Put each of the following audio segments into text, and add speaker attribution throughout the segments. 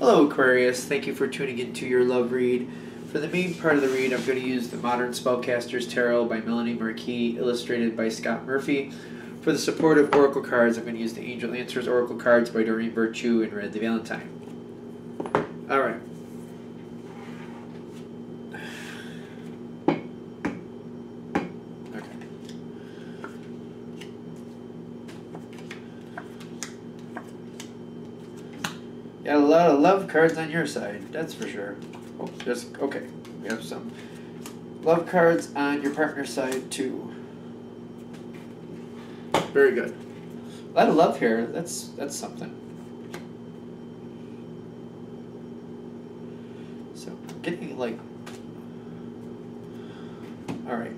Speaker 1: Hello Aquarius, thank you for tuning into your love read. For the main part of the read, I'm going to use the Modern Spellcaster's Tarot by Melanie Marquis, illustrated by Scott Murphy. For the supportive oracle cards, I'm going to use the Angel Answers Oracle cards by Doreen Virtue and Red the Valentine. Alright. Got a lot of love cards on your side, that's for sure. Oh, okay. We have some love cards on your partner's side too. Very good. A lot of love here. That's something. So I'm getting like. All right.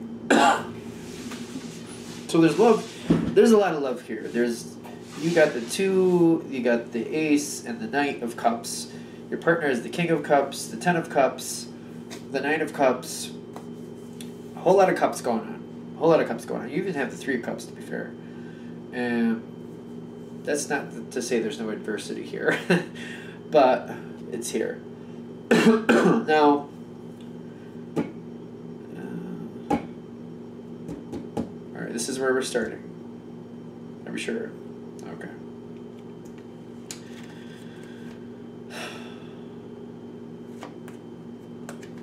Speaker 1: So there's love. There's a lot of love here. You got the 2, you got the Ace, and the Knight of Cups. Your partner is the King of Cups, the 10 of Cups, the 9 of Cups. A whole lot of cups going on. A whole lot of cups going on. You even have the 3 of Cups, to be fair. And that's not to say there's no adversity here, but it's here. Now, all right, this is where we're starting. Are we sure? Okay.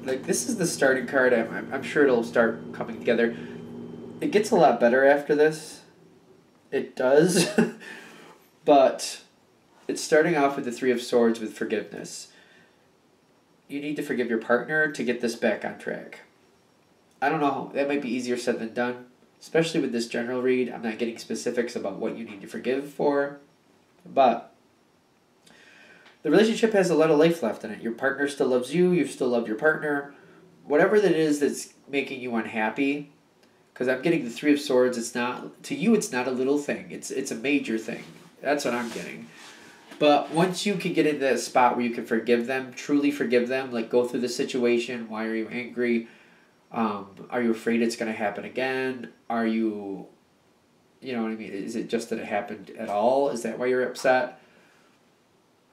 Speaker 1: Like, this is the starting card. I'm sure it'll start coming together. It gets a lot better after this. It does. But it's starting off with the 3 of Swords with forgiveness. You need to forgive your partner to get this back on track. I don't know. That might be easier said than done. Especially with this general read. I'm not getting specifics about what you need to forgive for. But the relationship has a lot of life left in it. Your partner still loves you. You still love your partner. Whatever that is that's making you unhappy. Because I'm getting the 3 of Swords. It's not, to you, it's not a little thing. It's a major thing. That's what I'm getting. But once you can get into that spot where you can forgive them, truly forgive them, like go through the situation. Why are you angry? Are you afraid it's going to happen again? Are you, you know what I mean? Is it just that it happened at all? Is that why you're upset?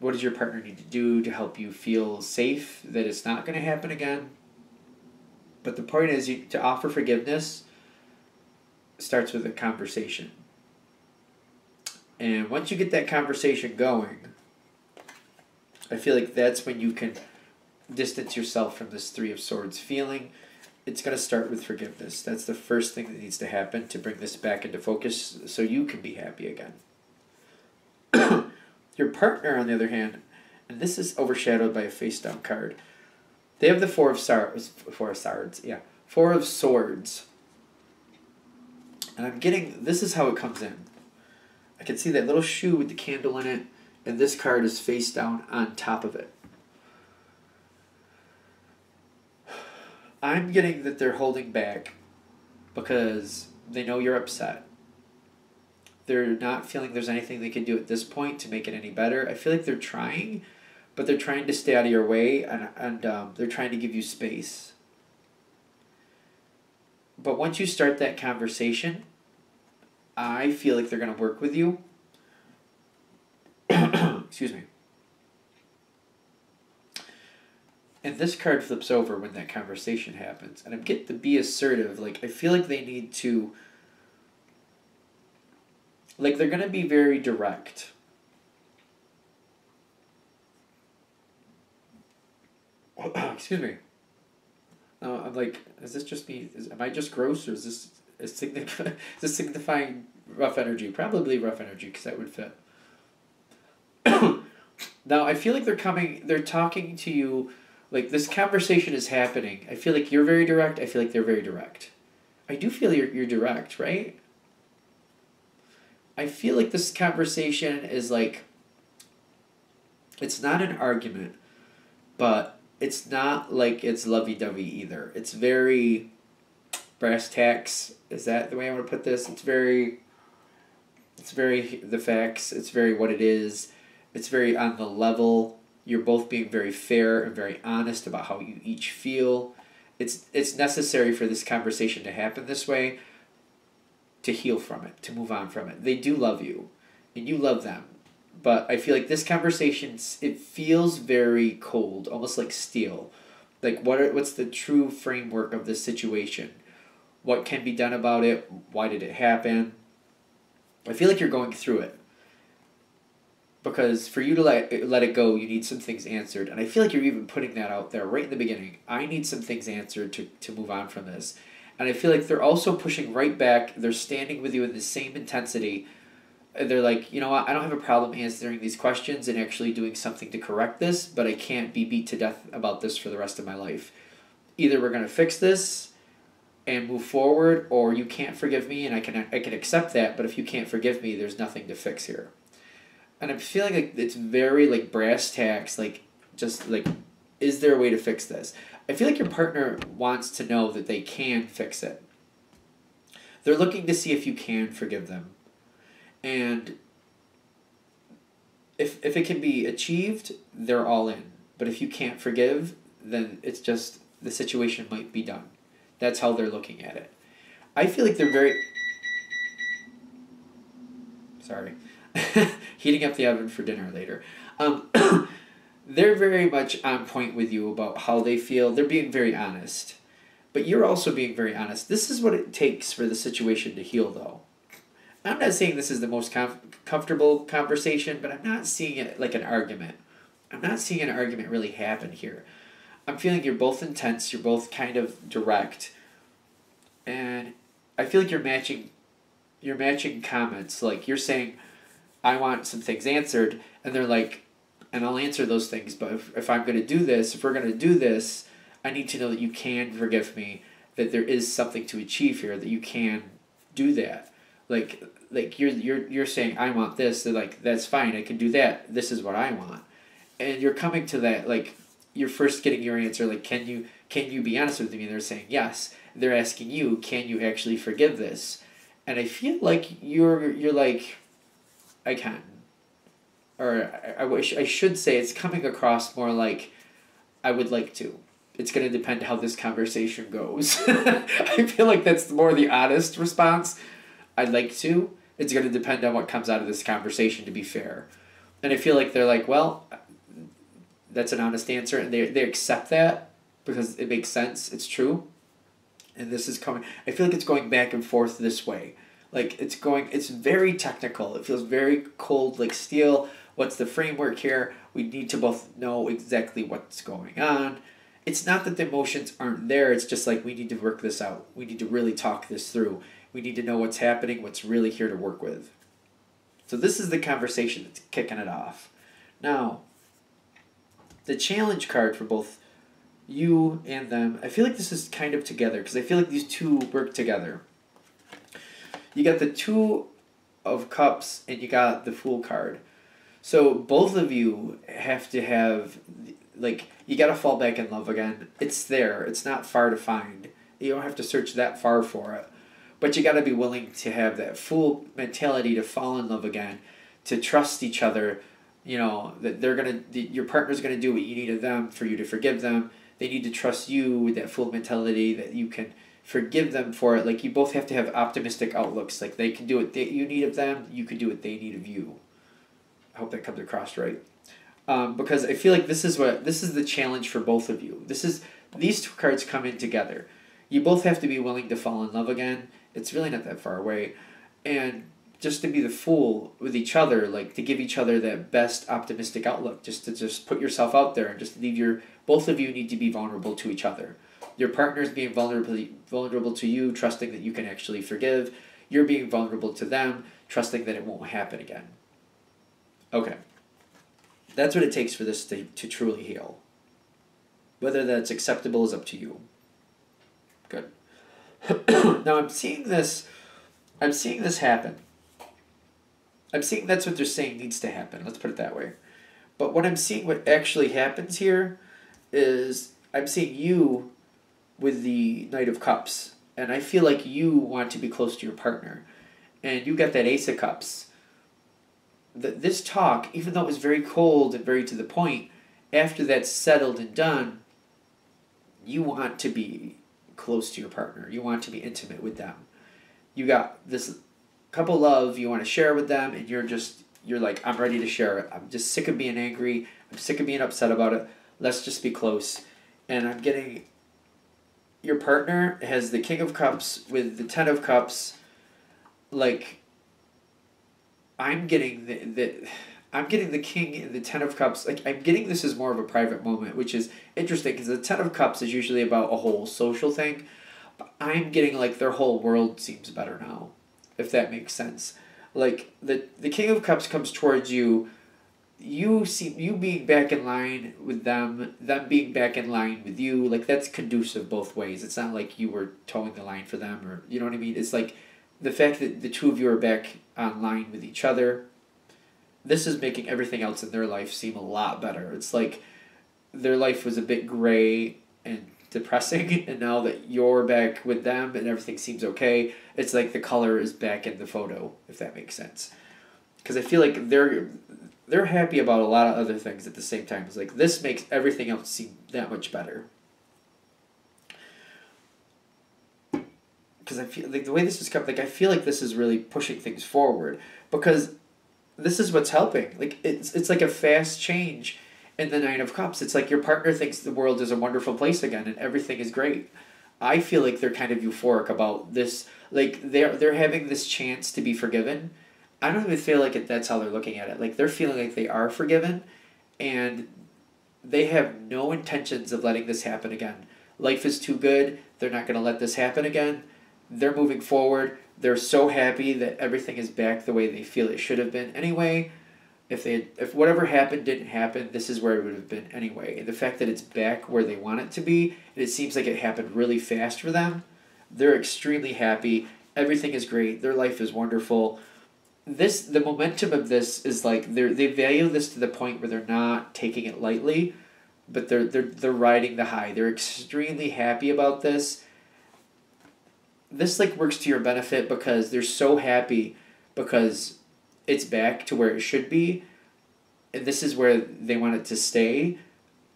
Speaker 1: What does your partner need to do to help you feel safe that it's not going to happen again? But the point is, to offer forgiveness starts with a conversation. And once you get that conversation going, I feel like that's when you can distance yourself from this 3 of Swords feeling. It's going to start with forgiveness. That's the first thing that needs to happen to bring this back into focus so you can be happy again. Your partner, on the other hand, and this is overshadowed by a face-down card. They have the 4 of Swords. And I'm getting, this is how it comes in. I can see that little shoe with the candle in it, and this card is face down on top of it. I'm getting that they're holding back because they know you're upset. They're not feeling there's anything they can do at this point to make it any better. I feel like they're trying, but they're trying to stay out of your way, and they're trying to give you space. But once you start that conversation, I feel like they're going to work with you. Excuse me. And this card flips over when that conversation happens. And I'm getting to be assertive. Like, I feel like they need to... Like, they're going to be very direct. Excuse me. I'm like, is this just me? Am I just gross, or is this signifying rough energy? Probably rough energy, because that would fit. Now, I feel like they're talking to you, like this conversation is happening. I feel like you're very direct. I feel like they're very direct. I do feel you're direct, right? I feel like this conversation is like, it's not an argument, but it's not like it's lovey-dovey either. It's very brass tacks. Is that the way I want to put this? It's very the facts. It's very what it is. It's very on the level. You're both being very fair and very honest about how you each feel. It's necessary for this conversation to happen this way, to heal from it, to move on from it. They do love you, and you love them. But I feel like this conversation, it feels very cold, almost like steel. Like, what's the true framework of this situation? What can be done about it? Why did it happen? I feel like you're going through it. Because for you to let it go, you need some things answered. And I feel like you're even putting that out there right in the beginning. I need some things answered to move on from this. And I feel like they're also pushing right back. They're standing with you in the same intensity. They're like, you know what, I don't have a problem answering these questions and actually doing something to correct this, but I can't be beat to death about this for the rest of my life. Either we're going to fix this and move forward, or you can't forgive me, and I can accept that, but if you can't forgive me, there's nothing to fix here. And I'm feeling like it's very like brass tacks, like just like, is there a way to fix this? I feel like your partner wants to know that they can fix it. They're looking to see if you can forgive them. And if it can be achieved, they're all in. But if you can't forgive, then it's just the situation might be done. That's how they're looking at it. I feel like they're very... Sorry. Heating up the oven for dinner later. They're very much on point with you about how they feel. They're being very honest. But you're also being very honest. This is what it takes for the situation to heal, though. I'm not saying this is the most comfortable conversation, but I'm not seeing it like an argument. I'm not seeing an argument really happen here. I'm feeling you're both intense, you're both kind of direct, and I feel like you're matching comments. Like, you're saying, I want some things answered, and they're like, and I'll answer those things, but if I'm going to do this, if we're going to do this, I need to know that you can forgive me, that there is something to achieve here, that you can do that. Like you're saying, I want this. They're like, that's fine, I can do that. This is what I want. And you're coming to that, like, you're first getting your answer, like, can you be honest with me? And they're saying yes. They're asking you, can you actually forgive this? And I feel like you're like, I can. Or I should say it's coming across more like, I would like to. It's going to depend how this conversation goes. I feel like that's more the honest response. I'd like to. It's going to depend on what comes out of this conversation, to be fair. And I feel like they're like, well, that's an honest answer, and they accept that because it makes sense. It's true. And this is coming. I feel like it's going back and forth this way. Like, it's very technical. It feels very cold, like steel. What's the framework here? We need to both know exactly what's going on. It's not that the emotions aren't there. It's just like, we need to work this out. We need to really talk this through. We need to know what's happening, what's really here to work with. So this is the conversation that's kicking it off. Now, the challenge card for both you and them, I feel like this is kind of together, because I feel like these two work together. You got the Two of Cups and you got the Fool card. So both of you have to have, like, you got to fall back in love again. It's there. It's not far to find. You don't have to search that far for it. But you got to be willing to have that Fool mentality to fall in love again, to trust each other. You know, that your partner's going to do what you need of them for you to forgive them. They need to trust you with that Fool mentality, that you can forgive them for it. Like, you both have to have optimistic outlooks. Like, they can do what you need of them, you can do what they need of you. I hope that comes across right. Because I feel like this is the challenge for both of you. These two cards come in together. You both have to be willing to fall in love again. It's really not that far away. And just to be the Fool with each other, like, to give each other that best optimistic outlook, just put yourself out there and just both of you need to be vulnerable to each other. Your partner's being vulnerable to you, trusting that you can actually forgive. You're being vulnerable to them, trusting that it won't happen again. Okay. That's what it takes for this to truly heal. Whether that's acceptable is up to you. Good. Now I'm seeing this happen. I'm seeing that's what they're saying needs to happen. Let's put it that way. But what I'm seeing, what actually happens here, is I'm seeing you with the Knight of Cups. And I feel like you want to be close to your partner. And you got that Ace of Cups. This talk, even though it was very cold and very to the point, after that's settled and done, you want to be close to your partner. You want to be intimate with them. You got this couple love you want to share with them, and you're like, I'm ready to share it. I'm just sick of being angry. I'm sick of being upset about it. Let's just be close. And I'm getting, your partner has the King of Cups with the Ten of Cups. Like, I'm getting I'm getting the King and the Ten of Cups. Like, I'm getting this as more of a private moment, which is interesting because the Ten of Cups is usually about a whole social thing. But I'm getting like their whole world seems better now, if that makes sense. Like, the King of Cups comes towards you. You see you being back in line with them being back in line with you. Like, that's conducive both ways. It's not like you were towing the line for them, or you know what I mean. It's like the fact that the two of you are back on line with each other. This is making everything else in their life seem a lot better. It's like their life was a bit gray and depressing, and now that you're back with them and everything seems okay, it's like the color is back in the photo, if that makes sense. Because I feel like they're happy about a lot of other things at the same time. It's like this makes everything else seem that much better. Because I feel like the way this is coming, like I feel like this is really pushing things forward, because this is what's helping. Like it's like a fast change in the Nine of Cups. It's like your partner thinks the world is a wonderful place again and everything is great. I feel like they're kind of euphoric about this. Like they're having this chance to be forgiven. I don't even feel like that's how they're looking at it. Like they're feeling like they are forgiven, and they have no intentions of letting this happen again. Life is too good. They're not going to let this happen again. They're moving forward. They're so happy that everything is back the way they feel it should have been anyway. If whatever happened didn't happen, this is where it would have been anyway. And the fact that it's back where they want it to be, and it seems like it happened really fast for them, they're extremely happy. Everything is great. Their life is wonderful. The momentum of this is like they value this to the point where they're not taking it lightly, but they're riding the high. They're extremely happy about this. This like works to your benefit because they're so happy because it's back to where it should be, and this is where they want it to stay.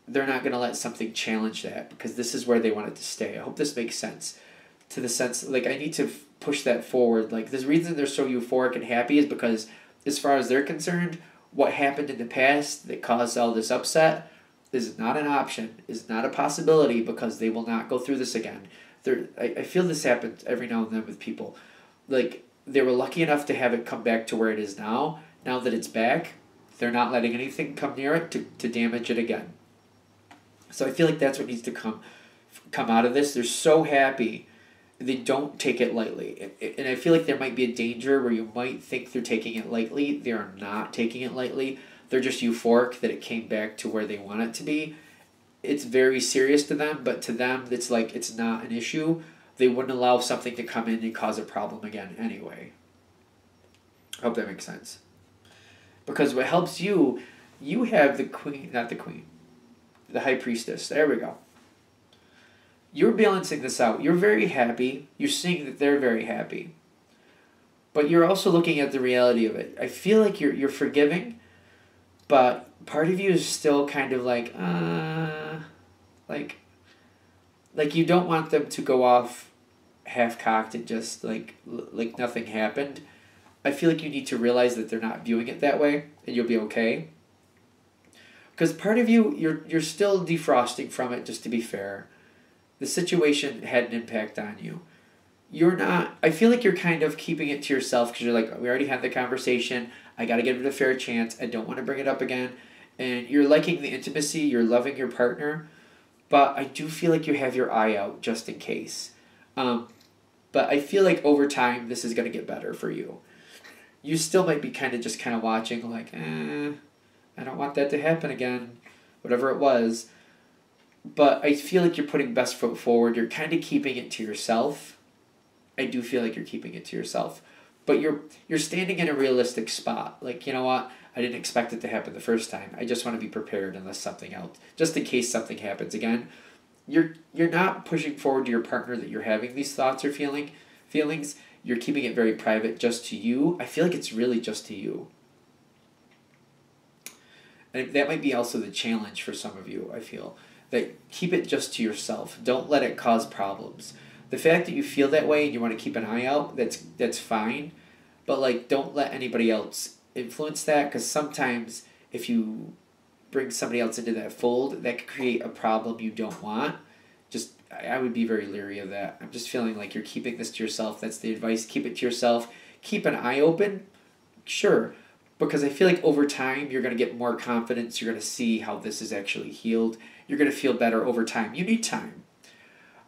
Speaker 1: They're not going to let something challenge that because this is where they want it to stay. I hope this makes sense. To the sense, like, I need to push that forward. Like, the reason they're so euphoric and happy is because, as far as they're concerned, what happened in the past that caused all this upset is not an option, is not a possibility, because they will not go through this again. I feel this happens every now and then with people. Like, they were lucky enough to have it come back to where it is now. Now that it's back, they're not letting anything come near it to damage it again. So I feel like that's what needs to come out of this. They're so happy. They don't take it lightly. And I feel like there might be a danger where you might think they're taking it lightly. They are not taking it lightly. They're just euphoric that it came back to where they want it to be. It's very serious to them, but to them, it's like it's not an issue. They wouldn't allow something to come in and cause a problem again anyway. I hope that makes sense. Because what helps you have the queen, not the queen, the high priestess. There we go. You're balancing this out. You're very happy. You're seeing that they're very happy. But you're also looking at the reality of it. I feel like you're forgiving, but part of you is still kind of like you don't want them to go off half-cocked and just like nothing happened. I feel like you need to realize that they're not viewing it that way, and you'll be okay. Because part of you, you're still defrosting from it, just to be fair. The situation had an impact on you. You're not, I feel like you're kind of keeping it to yourself because you're like, we already had the conversation. I got to give it a fair chance. I don't want to bring it up again. And you're liking the intimacy. You're loving your partner. But I do feel like you have your eye out just in case. But I feel like over time, this is going to get better for you. You still might be kind of watching like, I don't want that to happen again. Whatever it was. But I feel like you're putting best foot forward. You're kind of keeping it to yourself. I do feel like you're keeping it to yourself. But you're standing in a realistic spot. Like, you know what? I didn't expect it to happen the first time. I just want to be prepared unless something else. Just in case something happens again. You're not pushing forward to your partner that you're having these thoughts or feelings. You're keeping it very private just to you. I feel like it's really just to you. And that might be also the challenge for some of you, I feel. That keep it just to yourself. Don't let it cause problems. The fact that you feel that way and you want to keep an eye out, that's fine. But like, don't let anybody else influence that, because sometimes if you bring somebody else into that fold, that could create a problem you don't want. Just, I would be very leery of that. I'm just feeling like you're keeping this to yourself. That's the advice. Keep it to yourself. Keep an eye open. Sure. Because I feel like over time, you're going to get more confidence. You're going to see how this is actually healed. You're going to feel better over time. You need time.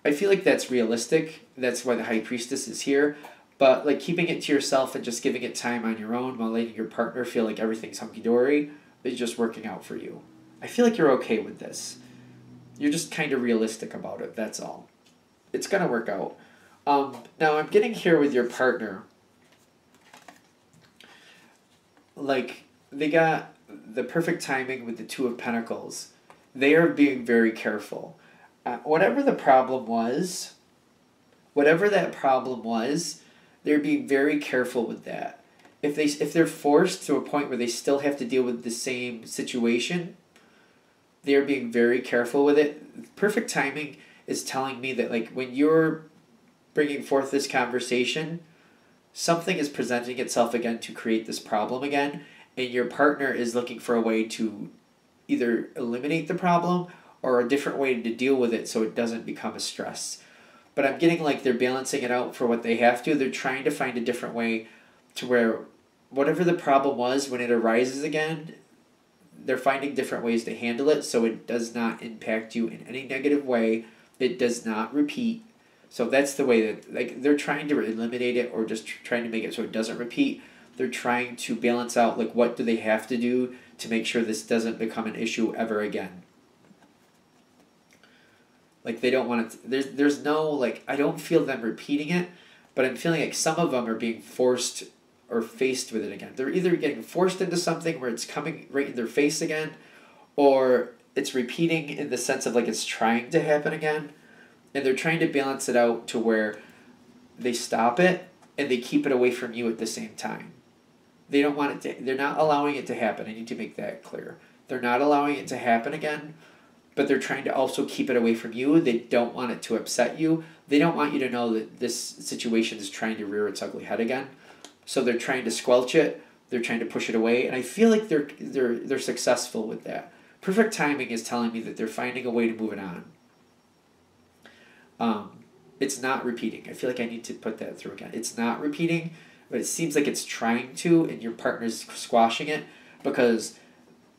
Speaker 1: I feel like that's realistic. That's why the High Priestess is here. But like keeping it to yourself and just giving it time on your own while letting your partner feel like everything's hunky-dory is just working out for you. I feel like you're okay with this. You're just kind of realistic about it, that's all. It's going to work out. Now, I'm getting here with your partner. Like, they got the perfect timing with the Two of Pentacles. They are being very careful. Whatever that problem was, they're being very careful with that. If they're forced to a point where they still have to deal with the same situation, they are being very careful with it. Perfect timing is telling me that like when you're bringing forth this conversation, something is presenting itself again to create this problem again, and your partner is looking for a way to either eliminate the problem or a different way to deal with it so it doesn't become a stress. But I'm getting like they're balancing it out for what they have to. They're trying to find a different way to where whatever the problem was, when it arises again, they're finding different ways to handle it so it does not impact you in any negative way. It does not repeat. So that's the way that like they're trying to eliminate it or just trying to make it so it doesn't repeat. They're trying to balance out like what do they have to do to make sure this doesn't become an issue ever again. Like they don't want it. There's no like I don't feel them repeating it, but I'm feeling like some of them are being forced or faced with it again. They're either getting forced into something where it's coming right in their face again, or it's repeating in the sense of like it's trying to happen again, and they're trying to balance it out to where they stop it and they keep it away from you at the same time. They don't want it to. They're not allowing it to happen. I need to make that clear. They're not allowing it to happen again, but they're trying to also keep it away from you. They don't want it to upset you. They don't want you to know that this situation is trying to rear its ugly head again. So they're trying to squelch it. They're trying to push it away, and I feel like they're successful with that. Perfect timing is telling me that they're finding a way to move it on. It's not repeating. I feel like I need to put that through again. It's not repeating, but it seems like it's trying to, and your partner's squashing it because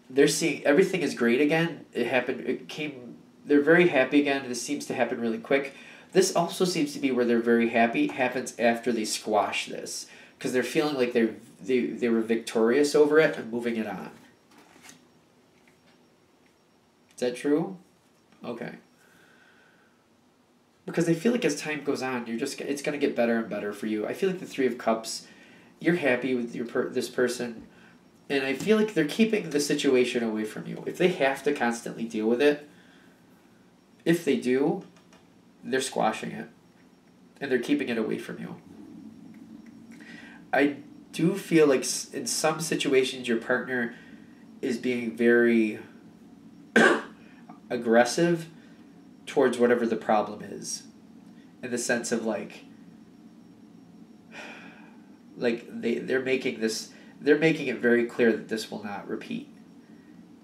Speaker 1: they're seeing everything is great again. It happened. It came. They're very happy again. This seems to happen really quick. This also seems to be where they're very happy. It happens after they squash this because they're feeling like they were victorious over it and moving it on. Is that true? Okay. Because I feel like as time goes on, it's going to get better and better for you. I feel like the Three of Cups, you're happy with this person, and I feel like they're keeping the situation away from you. If they have to constantly deal with it, if they do, they're squashing it, and they're keeping it away from you. I do feel like in some situations your partner is being very aggressive towards whatever the problem is, in the sense of like they're making it very clear that this will not repeat,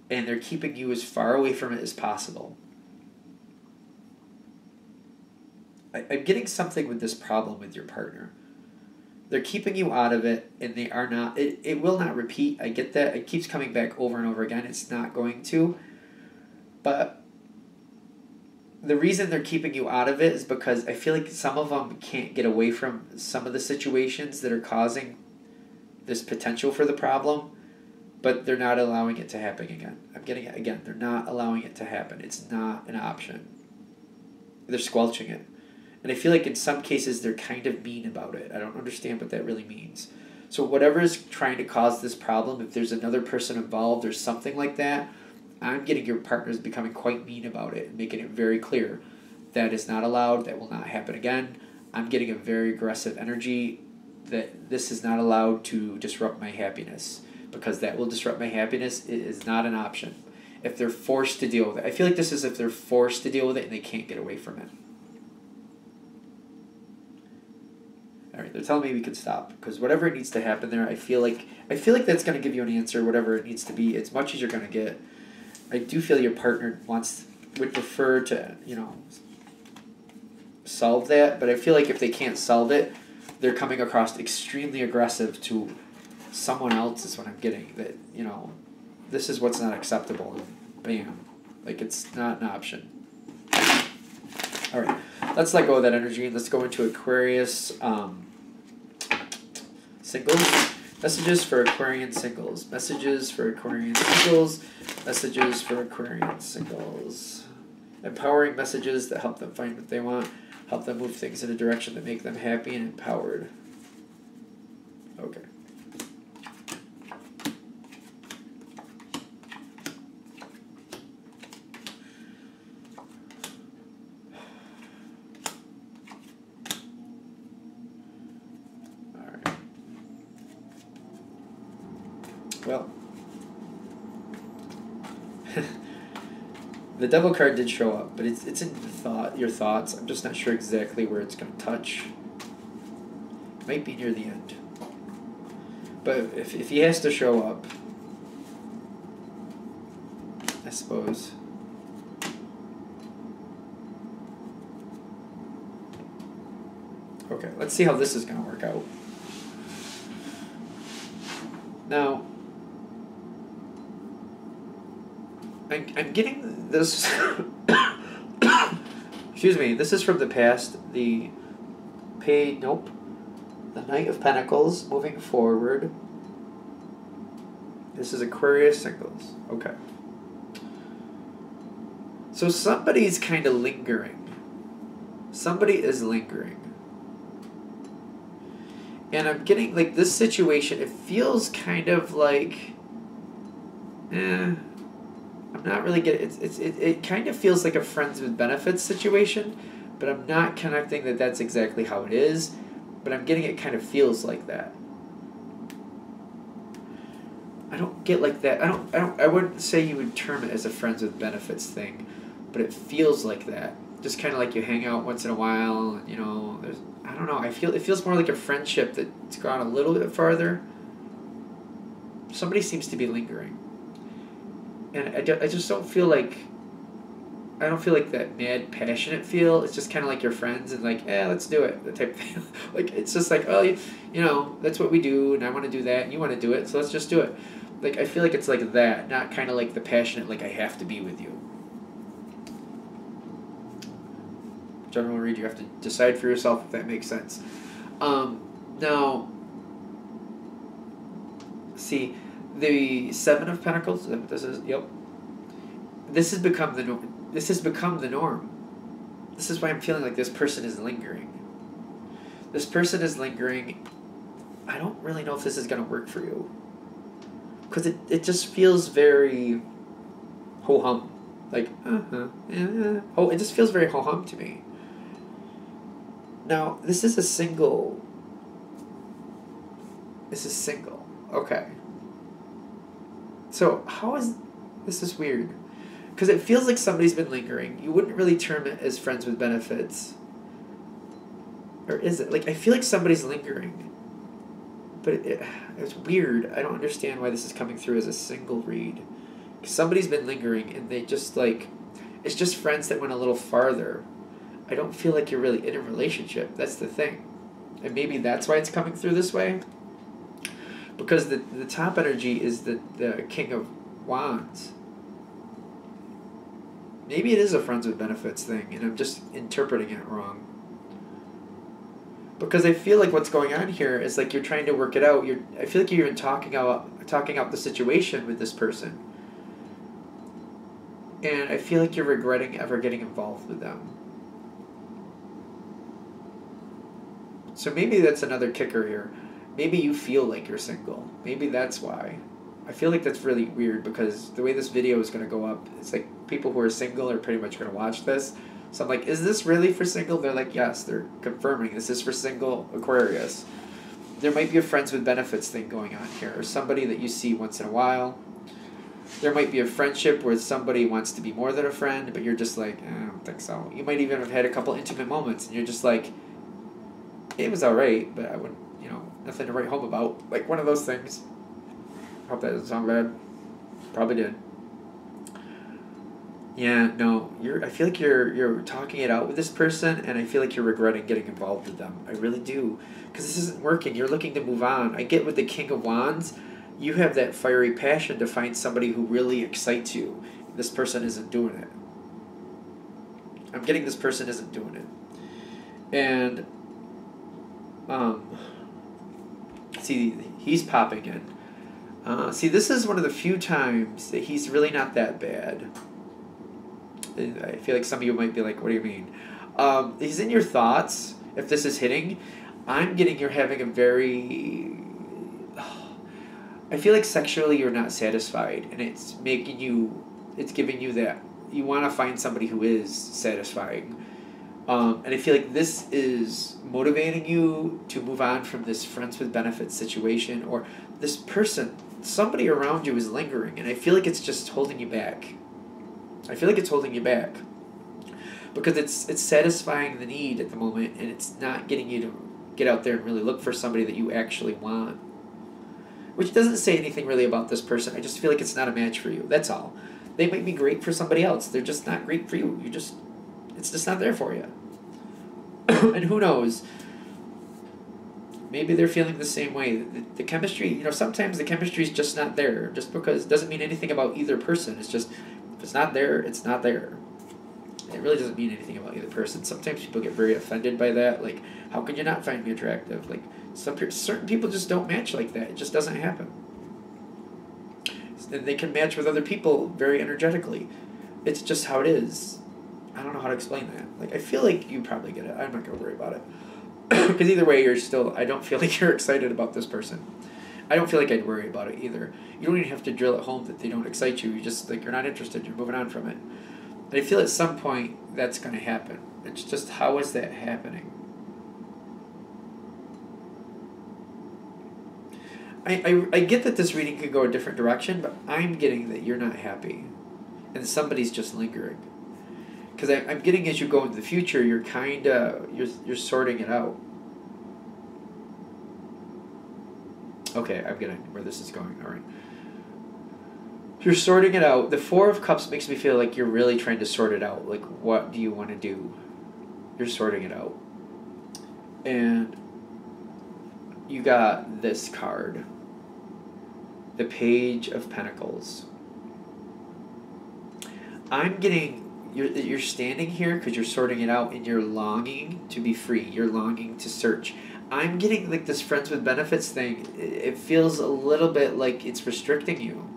Speaker 1: and they're keeping you as far away from it as possible. I'm getting something with this problem with your partner. They're keeping you out of it, and they are not. It will not repeat. I get that. It keeps coming back over and over again. It's not going to. But the reason they're keeping you out of it is because I feel like some of them can't get away from some of the situations that are causing this potential for the problem, but they're not allowing it to happen again. I'm getting it again. They're not allowing it to happen. It's not an option. They're squelching it. And I feel like in some cases they're kind of mean about it. I don't understand what that really means. So whatever is trying to cause this problem, if there's another person involved or something like that, I'm getting your partners becoming quite mean about it and making it very clear that is not allowed, that will not happen again. I'm getting a very aggressive energy that this is not allowed to disrupt my happiness, because that will disrupt my happiness. It is not an option. If they're forced to deal with it. I feel like this is if they're forced to deal with it and they can't get away from it. All right, They're telling me we can stop because whatever needs to happen there, I feel like that's going to give you an answer, whatever it needs to be, as much as you're going to get. I do feel your partner would prefer to, solve that, but I feel like if they can't solve it, they're coming across extremely aggressive to someone else is what I'm getting. That, this is what's not acceptable. And bam. Like, it's not an option. All right. Let's let go of that energy and let's go into Aquarius singles. Messages for Aquarian singles. Messages for Aquarian singles. Messages for Aquarian singles. Empowering messages that help them find what they want. Help them move things in a direction that make them happy and empowered. Okay. Well, the Devil card did show up, but it's in your thoughts. I'm just not sure exactly where it's going to touch. It might be near the end. But if he has to show up, I suppose. Okay, let's see how this is going to work out. Now, I'm getting this. Excuse me. This is from the past. The Knight of Pentacles moving forward. This is Aquarius singles. Okay. So somebody's kind of lingering. Somebody is lingering. And I'm getting, like, this situation, it feels kind of like, I'm not really getting, it kind of feels like a friends with benefits situation, but I'm not connecting that that's exactly how it is, but I'm getting it kind of feels like that. I don't get like that. I wouldn't say you would term it as a friends with benefits thing, but it feels like that. Just kind of like you hang out once in a while, and, there's, I don't know, it feels more like a friendship that's gone a little bit farther. Somebody seems to be lingering. And I just don't feel like, I don't feel like that mad, passionate feel. It's just kind of like your friends and like, let's do it, the type of thing. Like, it's just like, oh, that's what we do, and I want to do that, and you want to do it, so let's just do it. Like, I feel like it's like that, not kind of like the passionate, like, I have to be with you. General read, you have to decide for yourself if that makes sense. Now, see, the Seven of Pentacles. This has become the norm. This has become the norm. This is why I'm feeling like this person is lingering. This person is lingering. I don't really know if this is going to work for you, because it just feels very ho hum, like it just feels very ho hum to me. Now, this is a single. This is single. Okay. So, this is weird. Because it feels like somebody's been lingering. You wouldn't really term it as friends with benefits. Or is it? Like, I feel like somebody's lingering. But it's weird. I don't understand why this is coming through as a single read. Somebody's been lingering, and they just, like, it's just friends that went a little farther. I don't feel like you're really in a relationship. That's the thing. And maybe that's why it's coming through this way. Because the top energy is the King of Wands. Maybe it is a friends with benefits thing, and I'm just interpreting it wrong. Because I feel like what's going on here is like you're trying to work it out. I feel like you're even talking out the situation with this person. And I feel like you're regretting ever getting involved with them. So maybe that's another kicker here. Maybe you feel like you're single. Maybe that's why. I feel like that's really weird because the way this video is going to go up, it's like people who are single are pretty much going to watch this. So I'm like, is this really for single? They're like, yes, they're confirming this is for single Aquarius. There might be a friends with benefits thing going on here, or somebody that you see once in a while. There might be a friendship where somebody wants to be more than a friend, but you're just like, I don't think so. You might even have had a couple intimate moments, and you're just like, It was alright, but I wouldn't, nothing to write home about. Like one of those things. Hope that doesn't sound bad. Probably did. Yeah, no, I feel like you're talking it out with this person, and I feel like you're regretting getting involved with them. I really do, because this isn't working. You're looking to move on. I get with the King of Wands, you have that fiery passion to find somebody who really excites you. This person isn't doing it. I'm getting this person isn't doing it, and see, he's popping in. See, this is one of the few times that he's really not that bad. I feel like some of you might be like, what do you mean? He's in your thoughts, if this is hitting. I'm getting you're having a very... I feel like sexually you're not satisfied, and it's giving you that. You want to find somebody who is satisfying. And I feel like this is motivating you to move on from this friends with benefits situation, or this person, somebody around you is lingering, and I feel like it's just holding you back. I feel like it's holding you back because it's satisfying the need at the moment, and it's not getting you to get out there and really look for somebody that you actually want. Which doesn't say anything really about this person. I just feel like it's not a match for you. That's all. They might be great for somebody else. They're just not great for you. It's just not there for you. And who knows? Maybe they're feeling the same way. The chemistry, sometimes the chemistry is just not there. Just because it doesn't mean anything about either person. It's just, if it's not there, it's not there. It really doesn't mean anything about either person. Sometimes people get very offended by that. Like, how could you not find me attractive? Like, certain people just don't match like that. It just doesn't happen. And they can match with other people very energetically. It's just how it is. I don't know how to explain that. Like, I feel like you probably get it. I'm not going to worry about it. Because either way, I don't feel like you're excited about this person. I don't feel like I'd worry about it either. You don't even have to drill it home that they don't excite you. You just, you're not interested. You're moving on from it. And I feel at some point that's going to happen. It's just, how is that happening? I get that this reading could go a different direction, but I'm getting that you're not happy. And somebody's just lingering. Because I'm getting as you go into the future, you're you're sorting it out. Okay, I'm getting where this is going. All right. You're sorting it out. The Four of Cups makes me feel like you're really trying to sort it out. Like, what do you want to do? You're sorting it out. And you got this card. The Page of Pentacles. I'm getting... You're standing here because you're sorting it out, and you're longing to be free. You're longing to search. I'm getting like this friends with benefits thing. It feels a little bit like it's restricting you.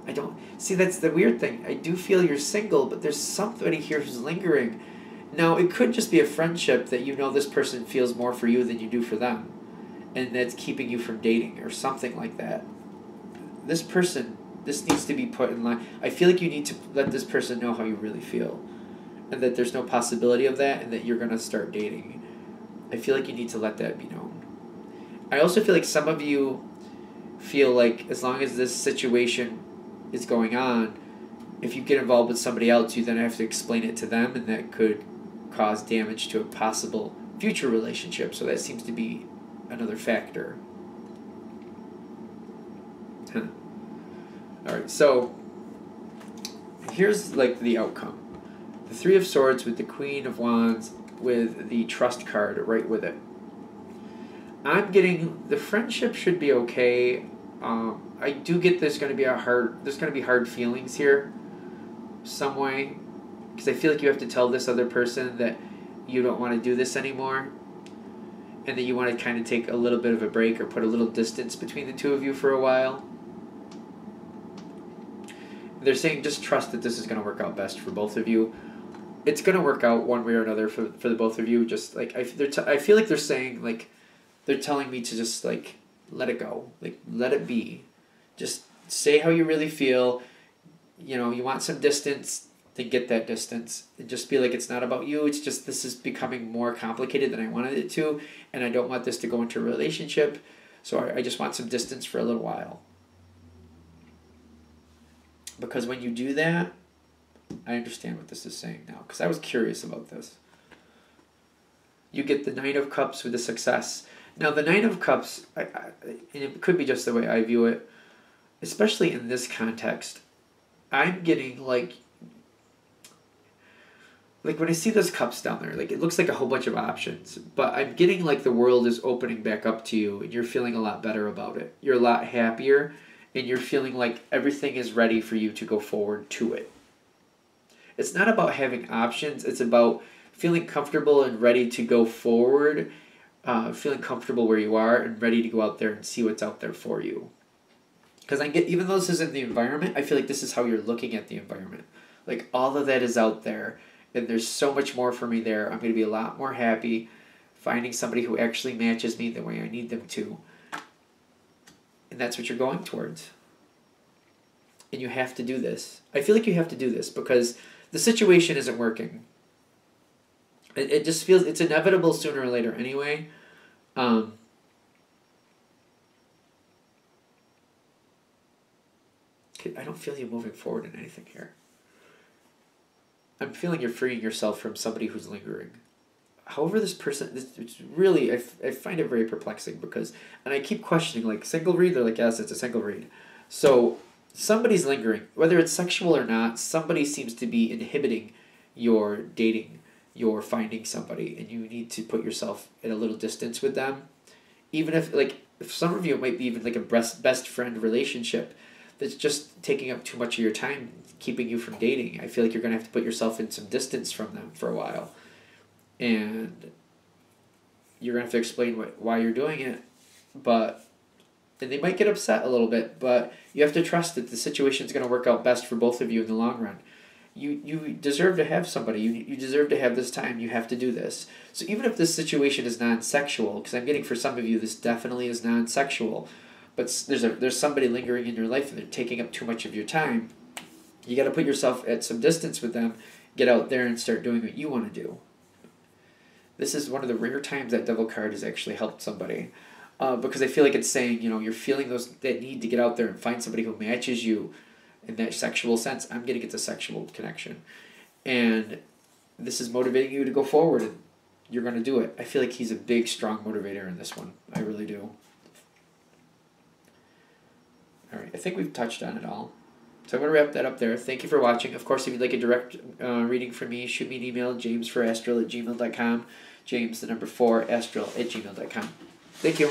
Speaker 1: I don't... See, that's the weird thing. I do feel you're single, but there's somebody here who's lingering. Now, it could just be a friendship that this person feels more for you than you do for them. And that's keeping you from dating or something like that. This needs to be put in line. I feel like you need to let this person know how you really feel. And that there's no possibility of that, and that you're going to start dating. I feel like you need to let that be known. I also feel like some of you feel like as long as this situation is going on, if you get involved with somebody else, you then have to explain it to them, and that could cause damage to a possible future relationship. So that seems to be another factor. Huh. Alright, so here's like the outcome. The Three of Swords with the Queen of Wands with the Trust card right with it. I'm getting the friendship should be okay. I do get there's going to be hard feelings here some way, because I feel like you have to tell this other person that you don't want to do this anymore, and that you want to kind of take a little bit of a break or put a little distance between the two of you for a while. They're saying just trust that this is going to work out best for both of you. It's going to work out one way or another for the both of you. Just like I feel like they're saying, like, they're telling me to just like let it go, like let it be. Just say how you really feel. You want some distance, then get that distance. And just be like, it's not about you. It's just this is becoming more complicated than I wanted it to, and I don't want this to go into a relationship. So I just want some distance for a little while. Because when you do that, I understand what this is saying now. Because I was curious about this. You get the Nine of Cups with the success. Now, the Nine of Cups, and it could be just the way I view it, especially in this context, I'm getting like when I see those cups down there, like it looks like a whole bunch of options, but I'm getting like the world is opening back up to you and you're feeling a lot better about it. You're a lot happier and you're feeling like everything is ready for you to go forward to it. It's not about having options, it's about feeling comfortable and ready to go forward, feeling comfortable where you are and ready to go out there and see what's out there for you. Because even though this isn't the environment, I feel like this is how you're looking at the environment. Like all of that is out there. And there's so much more for me there. I'm going to be a lot more happy finding somebody who actually matches me the way I need them to. And that's what you're going towards. And you have to do this. I feel like you have to do this because the situation isn't working. It just feels, it's inevitable sooner or later anyway. I don't feel you moving forward in anything here. I'm feeling you're freeing yourself from somebody who's lingering. However, this person, it's really, I find it very perplexing because, and I keep questioning, like, single read? They're like, yes, it's a single read. So, somebody's lingering. Whether it's sexual or not, somebody seems to be inhibiting your dating, your finding somebody, and you need to put yourself at a little distance with them. Even if, like, if some of you, it might be even like a best friend relationship that's just taking up too much of your time, keeping you from dating. I feel like you're going to have to put yourself in some distance from them for a while. And you're going to have to explain why you're doing it. And they might get upset a little bit, but you have to trust that the situation is going to work out best for both of you in the long run. You deserve to have somebody. You deserve to have this time. You have to do this. So even if this situation is non-sexual, because I'm getting for some of you this definitely is non-sexual, but there's somebody lingering in your life and they're taking up too much of your time, you got to put yourself at some distance with them, get out there and start doing what you want to do. This is one of the rare times that Devil card has actually helped somebody. Because I feel like it's saying, you're feeling that need to get out there and find somebody who matches you in that sexual sense. I'm getting it's a sexual connection. And this is motivating you to go forward and you're going to do it. I feel like he's a big, strong motivator in this one. I really do. All right, I think we've touched on it all. So I'm going to wrap that up there. Thank you for watching. Of course, if you'd like a direct reading from me, shoot me an email, jamesforastral@gmail.com. James, the number 4, astral@gmail.com. Thank you.